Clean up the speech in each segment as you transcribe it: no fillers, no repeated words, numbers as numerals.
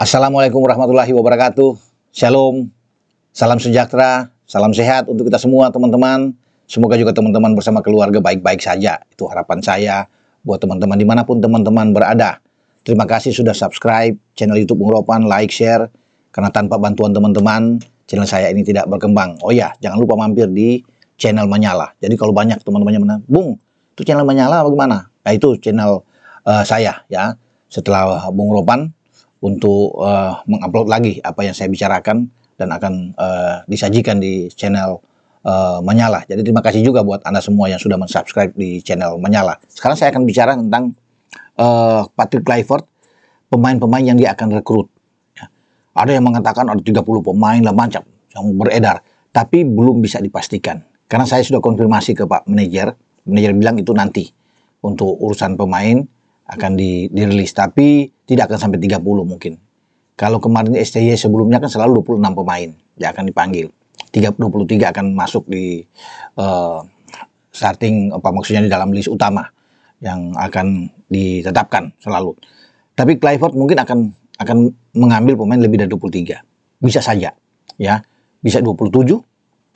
Assalamualaikum warahmatullahi wabarakatuh. Shalom, salam sejahtera, salam sehat untuk kita semua teman-teman. Semoga juga teman-teman bersama keluarga baik-baik saja. Itu harapan saya buat teman-teman dimanapun teman-teman berada. Terima kasih sudah subscribe channel YouTube Bung Ropan, like, share. Karena tanpa bantuan teman-teman, channel saya ini tidak berkembang. Oh ya, jangan lupa mampir di channel Menyala. Jadi kalau banyak teman-temannya mana, Bung, itu channel Menyala bagaimana? Nah itu channel saya ya. Setelah Bung Ropan, untuk mengupload lagi apa yang saya bicarakan dan akan disajikan di channel Menyala. Jadi terima kasih juga buat Anda semua yang sudah mensubscribe di channel Menyala. Sekarang saya akan bicara tentang Patrick Kluivert, pemain-pemain yang dia akan rekrut. Ya. Ada yang mengatakan ada 30 pemain lah macam yang beredar, tapi belum bisa dipastikan. Karena saya sudah konfirmasi ke Pak Manajer bilang itu nanti untuk urusan pemain akan dirilis, tapi tidak akan sampai 30 mungkin. Kalau kemarin STY sebelumnya kan selalu 26 pemain yang akan dipanggil. 23 akan masuk di starting, maksudnya di dalam list utama yang akan ditetapkan selalu. Tapi Kluivert mungkin akan mengambil pemain lebih dari 23. Bisa saja ya. Bisa 27.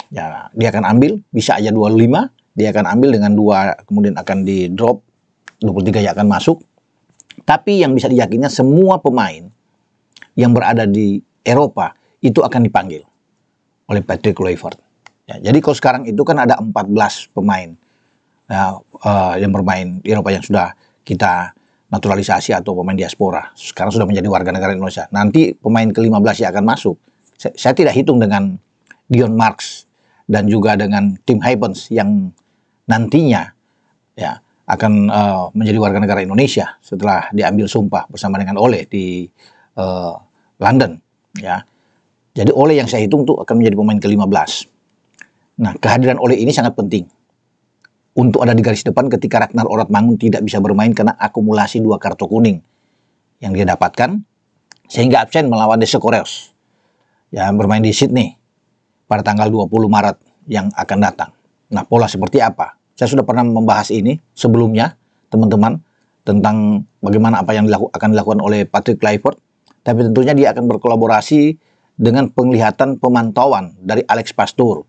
Ya, dia akan ambil, bisa aja 25, dia akan ambil dengan 2 kemudian akan di drop. 23 yang akan masuk. Tapi yang bisa diyakinkan semua pemain yang berada di Eropa itu akan dipanggil oleh Patrick Kluivert. Ya, jadi kalau sekarang itu kan ada 14 pemain ya, yang bermain di Eropa yang sudah kita naturalisasi atau pemain diaspora. Sekarang sudah menjadi warga negara Indonesia. Nanti pemain ke-15 yang akan masuk. Saya tidak hitung dengan Dion Marks dan juga dengan Tim Haypens yang nantinya ya akan menjadi warga negara Indonesia setelah diambil sumpah bersama dengan Ole di London ya. Jadi Ole yang saya hitung tuh akan menjadi pemain ke-15. Nah, kehadiran Ole ini sangat penting untuk ada di garis depan ketika Ragnar Oratmangun tidak bisa bermain karena akumulasi 2 kartu kuning yang dia dapatkan sehingga absen melawan Dese Koreos yang bermain di Sydney pada tanggal 20 Maret yang akan datang. Nah, pola seperti apa? Saya sudah pernah membahas ini sebelumnya, teman-teman, tentang bagaimana apa yang akan dilakukan oleh Patrick Kluivert. Tapi tentunya dia akan berkolaborasi dengan penglihatan pemantauan dari Alex Pastoor,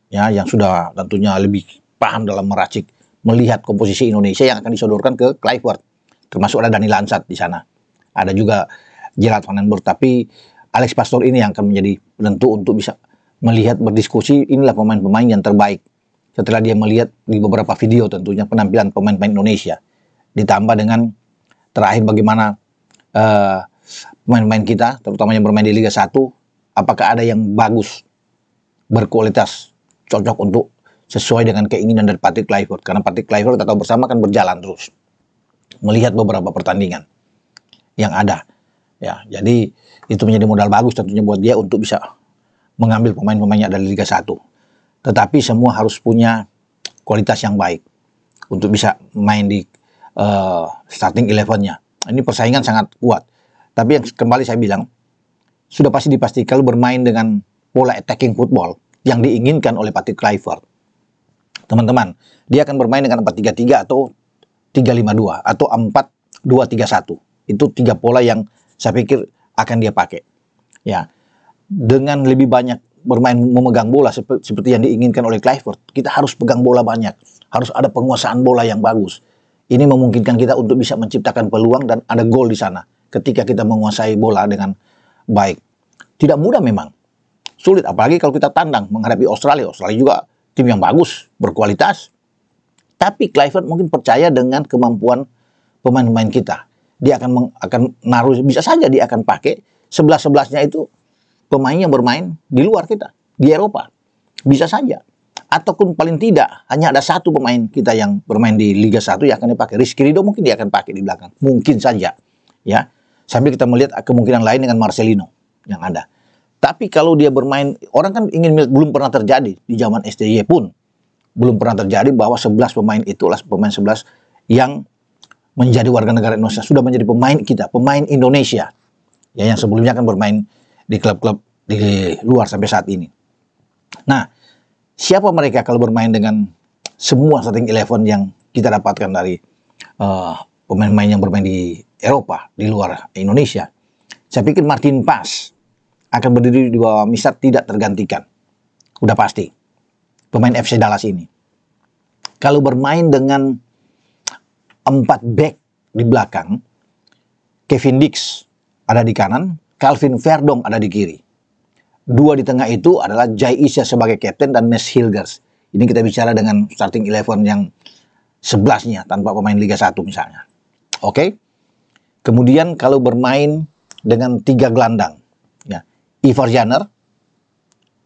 ya, yang sudah tentunya lebih paham dalam meracik, melihat komposisi Indonesia yang akan disodorkan ke Kluivert. Termasuk ada Dani Lansat di sana. Ada juga Gerard van den Berg. Tapi Alex Pastoor ini yang akan menjadi penentu untuk bisa melihat, berdiskusi, inilah pemain-pemain yang terbaik. Setelah dia melihat di beberapa video tentunya penampilan pemain-pemain Indonesia. Ditambah dengan terakhir bagaimana pemain-pemain kita, terutama yang bermain di Liga 1, apakah ada yang bagus, berkualitas, cocok untuk sesuai dengan keinginan dari Patrick Kluivert. Karena Patrick Kluivert kita tahu bersama kan berjalan terus. Melihat beberapa pertandingan yang ada. Ya, jadi itu menjadi modal bagus tentunya buat dia untuk bisa mengambil pemain-pemainnya dari Liga 1. Tetapi semua harus punya kualitas yang baik untuk bisa main di starting 11-nya. Ini persaingan sangat kuat. Tapi yang kembali saya bilang, sudah pasti dipastikan kalau bermain dengan pola attacking football yang diinginkan oleh Patrick Kluivert. Teman-teman, dia akan bermain dengan 4-3-3 atau 3-5-2 atau 4-2-3-1. Itu 3 pola yang saya pikir akan dia pakai. Ya, dengan lebih banyak bermain memegang bola seperti yang diinginkan oleh Kluivert, kita harus pegang bola banyak, harus ada penguasaan bola yang bagus. Ini memungkinkan kita untuk bisa menciptakan peluang dan ada gol di sana ketika kita menguasai bola dengan baik. Tidak mudah memang, sulit, apalagi kalau kita tandang menghadapi Australia. Australia juga tim yang bagus, berkualitas. Tapi Kluivert mungkin percaya dengan kemampuan pemain-pemain kita. Dia akan naruh, bisa saja dia akan pakai 11-11-nya itu pemain yang bermain di luar kita, di Eropa. Bisa saja. Ataupun paling tidak, hanya ada 1 pemain kita yang bermain di Liga 1 yang akan dipakai. Rizky Ridho mungkin dia akan pakai di belakang. Mungkin saja. Ya. Sambil kita melihat kemungkinan lain dengan Marcelino yang ada. Tapi kalau dia bermain, orang kan ingin melihat, belum pernah terjadi di zaman STY pun. Belum pernah terjadi bahwa 11 pemain itulah pemain 11 yang menjadi warga negara Indonesia. Sudah menjadi pemain kita, pemain Indonesia. Ya, yang sebelumnya kan bermain di klub-klub di luar sampai saat ini. Nah, siapa mereka kalau bermain dengan semua starting 11 yang kita dapatkan dari pemain-pemain yang bermain di Eropa, di luar Indonesia? Saya pikir Martin Paes akan berdiri di bawah Misar tidak tergantikan. Udah pasti. Pemain FC Dallas ini. Kalau bermain dengan 4 back di belakang, Kevin Dix ada di kanan, Calvin Verdong ada di kiri. 2 di tengah itu adalah Jai Isya sebagai kapten dan Mes Hilgers. Ini kita bicara dengan starting 11 yang 11-nya tanpa pemain Liga 1 misalnya. Oke. Kemudian kalau bermain dengan 3 gelandang, ya, Ivar Janner,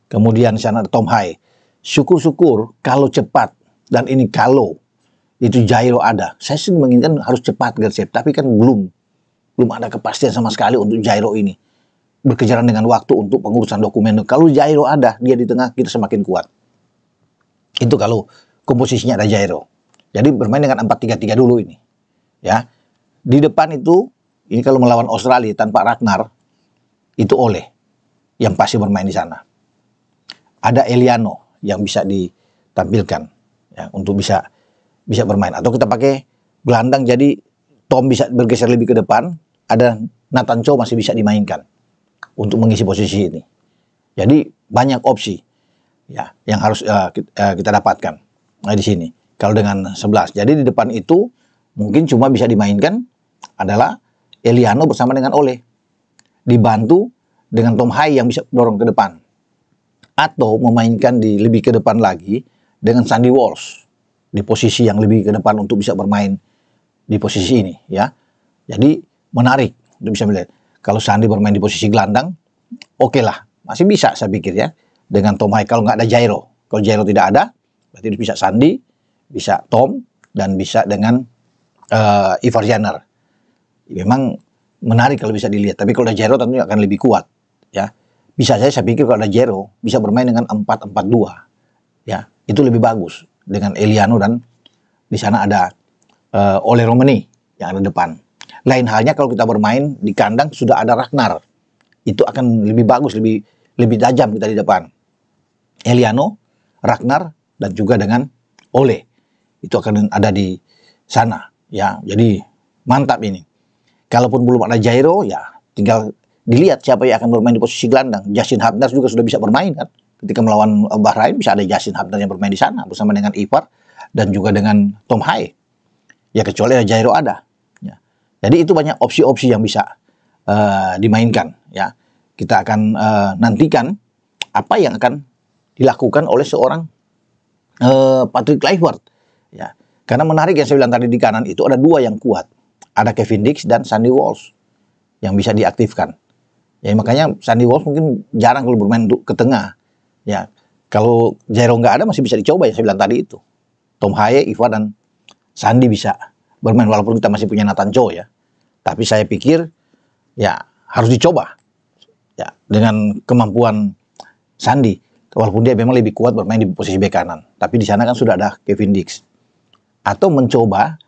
kemudian di sana ada Tom Hai. Syukur-syukur kalau cepat, dan ini kalau itu Jairo ada. Saya sih menginginkan harus cepat Gersep, tapi kan belum ada kepastian sama sekali untuk Jairo ini. Berkejaran dengan waktu untuk pengurusan dokumen. Kalau Jairo ada, dia di tengah, kita semakin kuat. Itu kalau komposisinya ada Jairo. Jadi bermain dengan 4-3-3 dulu ini. Ya. Di depan itu, ini kalau melawan Australia tanpa Ragnar, itu Ole yang pasti bermain di sana. Ada Eliano yang bisa ditampilkan ya, untuk bisa bermain. Atau kita pakai gelandang, jadi Tom bisa bergeser lebih ke depan, ada Nathan Chow masih bisa dimainkan untuk mengisi posisi ini. Jadi banyak opsi ya yang harus kita dapatkan di sini. Kalau dengan 11, jadi di depan itu mungkin cuma bisa dimainkan adalah Eliano bersama dengan Ole, dibantu dengan Tom Hai yang bisa dorong ke depan, atau memainkan lebih ke depan lagi dengan Sandy Walsh di posisi yang lebih ke depan untuk bisa bermain di posisi ini ya. Jadi menarik untuk bisa melihat kalau Sandy bermain di posisi gelandang, oke lah, masih bisa saya pikir ya dengan Tom Hai kalau nggak ada Jairo. Kalau Jairo tidak ada, berarti bisa Sandy, bisa Tom, dan bisa dengan Ivar Janner. Memang menarik kalau bisa dilihat, tapi kalau ada Jairo tentunya akan lebih kuat ya. Bisa saya pikir kalau ada Jairo bisa bermain dengan 4-4-2 ya, itu lebih bagus dengan Eliano dan di sana ada Ole Romani yang ada depan. Lain halnya kalau kita bermain di kandang sudah ada Ragnar, itu akan lebih bagus, lebih tajam kita di depan. Eliano, Ragnar, dan juga dengan Ole itu akan ada di sana ya. Jadi mantap ini. Kalaupun belum ada Jairo ya tinggal dilihat siapa yang akan bermain di posisi gelandang. Justin Hubner juga sudah bisa bermain kan. Ketika melawan Bahrain bisa ada Justin Hubner yang bermain di sana bersama dengan Ivar dan juga dengan Tom Hai. Ya kecuali ada Jairo ada. Ya. Jadi itu banyak opsi-opsi yang bisa dimainkan. Ya, kita akan nantikan apa yang akan dilakukan oleh seorang Patrick Kluivert. Ya, karena menarik yang saya bilang tadi di kanan itu ada 2 yang kuat. Ada Kevin Dix dan Sandy Walsh yang bisa diaktifkan. Ya makanya Sandy Walsh mungkin jarang kalau bermain untuk ke tengah. Ya, kalau Jairo nggak ada masih bisa dicoba yang saya bilang tadi itu. Tom Hai, Ivar dan Sandy bisa bermain walaupun kita masih punya Nathan Chow ya. Tapi saya pikir ya harus dicoba. Ya, dengan kemampuan Sandy walaupun dia memang lebih kuat bermain di posisi bek kanan. Tapi di sana kan sudah ada Kevin Dix. Atau mencoba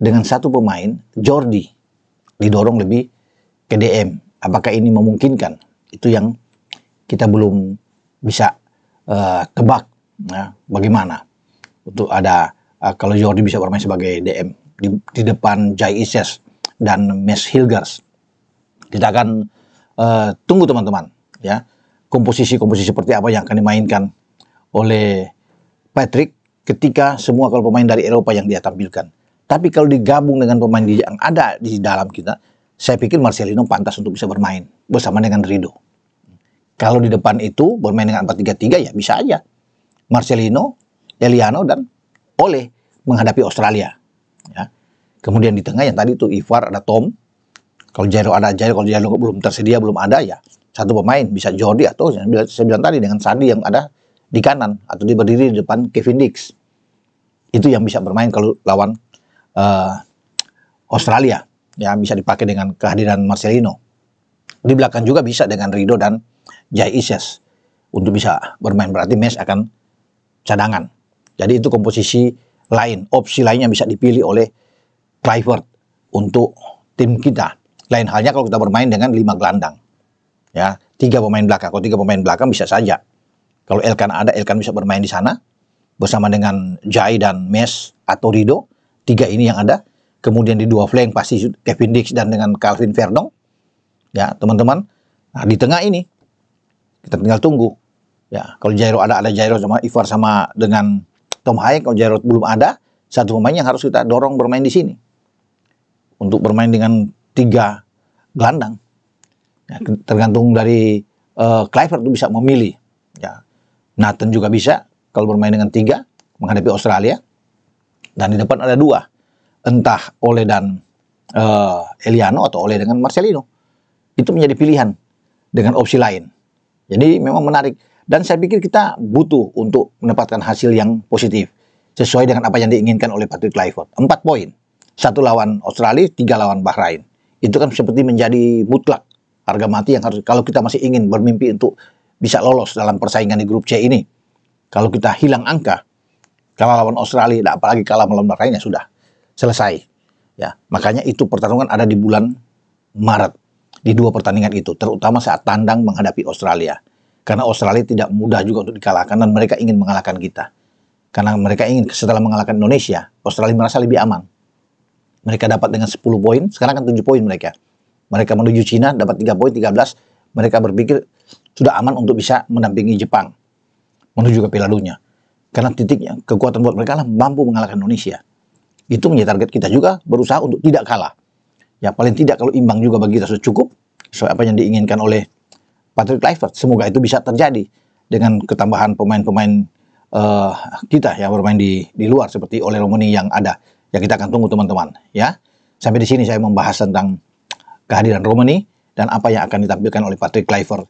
dengan satu pemain Jordi didorong lebih ke DM. Apakah ini memungkinkan? Itu yang kita belum bisa tebak ya, bagaimana untuk ada kalau Jordi bisa bermain sebagai DM di depan Jai Ises dan Mes Hilgers. Kita akan tunggu teman-teman ya, komposisi seperti apa yang akan dimainkan oleh Patrick ketika semua kalau pemain dari Eropa yang dia tampilkan. Tapi kalau digabung dengan pemain yang ada di dalam kita, saya pikir Marcelino pantas untuk bisa bermain bersama dengan Rido. Kalau di depan itu bermain dengan 4-3-3 ya bisa aja. Marcelino, Eliano, dan Ole menghadapi Australia. Ya. Kemudian di tengah yang tadi itu Ivar, ada Tom. Kalau Jairo ada Jairo, kalau Jairo belum tersedia, belum ada ya. Satu pemain bisa Jordi atau saya bilang tadi dengan Sandy yang ada di kanan. Atau dia berdiri di depan Kevin Dix. Itu yang bisa bermain kalau lawan Australia. Ya bisa dipakai dengan kehadiran Marcelino. Di belakang juga bisa dengan Rido dan Jai Ises untuk bisa bermain. Berarti Mes akan cadangan. Jadi itu komposisi lain, opsi lain yang bisa dipilih oleh Kluivert untuk tim kita. Lain halnya kalau kita bermain dengan 5 gelandang. Ya, 3 pemain belakang. Kalau 3 pemain belakang bisa saja. Kalau Elkan ada, Elkan bisa bermain di sana bersama dengan Jai dan Mes atau Rido. 3 ini yang ada. Kemudian di 2 flank pasti Kevin Dix dan dengan Calvin Verdong. ya teman-teman. Nah, di tengah ini kita tinggal tunggu. Ya, kalau Jairo ada Jairo sama Ivar sama dengan Tom Haye. Kalau Jairo belum ada, satu pemain yang harus kita dorong bermain di sini untuk bermain dengan 3 gelandang. Ya, tergantung dari Kluivert itu bisa memilih. Ya, Nathan juga bisa kalau bermain dengan 3 menghadapi Australia. Dan di depan ada 2, entah Ole dan Eliano atau Ole dengan Marcelino. Itu menjadi pilihan dengan opsi lain. Jadi memang menarik. Dan saya pikir kita butuh untuk mendapatkan hasil yang positif sesuai dengan apa yang diinginkan oleh Patrick Kluivert. 4 poin. 1 lawan Australia, 3 lawan Bahrain. Itu kan seperti menjadi mutlak harga mati yang harus, kalau kita masih ingin bermimpi untuk bisa lolos dalam persaingan di grup C ini. Kalau kita hilang angka, kalah lawan Australia, apalagi kalah melawan Bahrain, ya sudah selesai. Ya, makanya itu pertarungan ada di bulan Maret di 2 pertandingan itu, terutama saat tandang menghadapi Australia. Karena Australia tidak mudah juga untuk dikalahkan dan mereka ingin mengalahkan kita. Karena mereka ingin setelah mengalahkan Indonesia, Australia merasa lebih aman. Mereka dapat dengan 10 poin, sekarang kan 7 poin mereka. Mereka menuju Cina dapat 3 poin, 13. Mereka berpikir sudah aman untuk bisa mendampingi Jepang menuju ke Piala Dunia. Karena titiknya, kekuatan buat mereka lah mampu mengalahkan Indonesia. Itu menjadi target kita juga, berusaha untuk tidak kalah. Ya paling tidak kalau imbang juga bagi kita sudah cukup, sesuai apa yang diinginkan oleh Patrick Kluivert. Semoga itu bisa terjadi dengan ketambahan pemain-pemain kita yang bermain di luar seperti Ole Romani yang ada. Ya kita akan tunggu teman-teman. Ya sampai di sini saya membahas tentang kehadiran Romani dan apa yang akan ditampilkan oleh Patrick Kluivert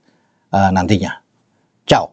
nantinya. Ciao.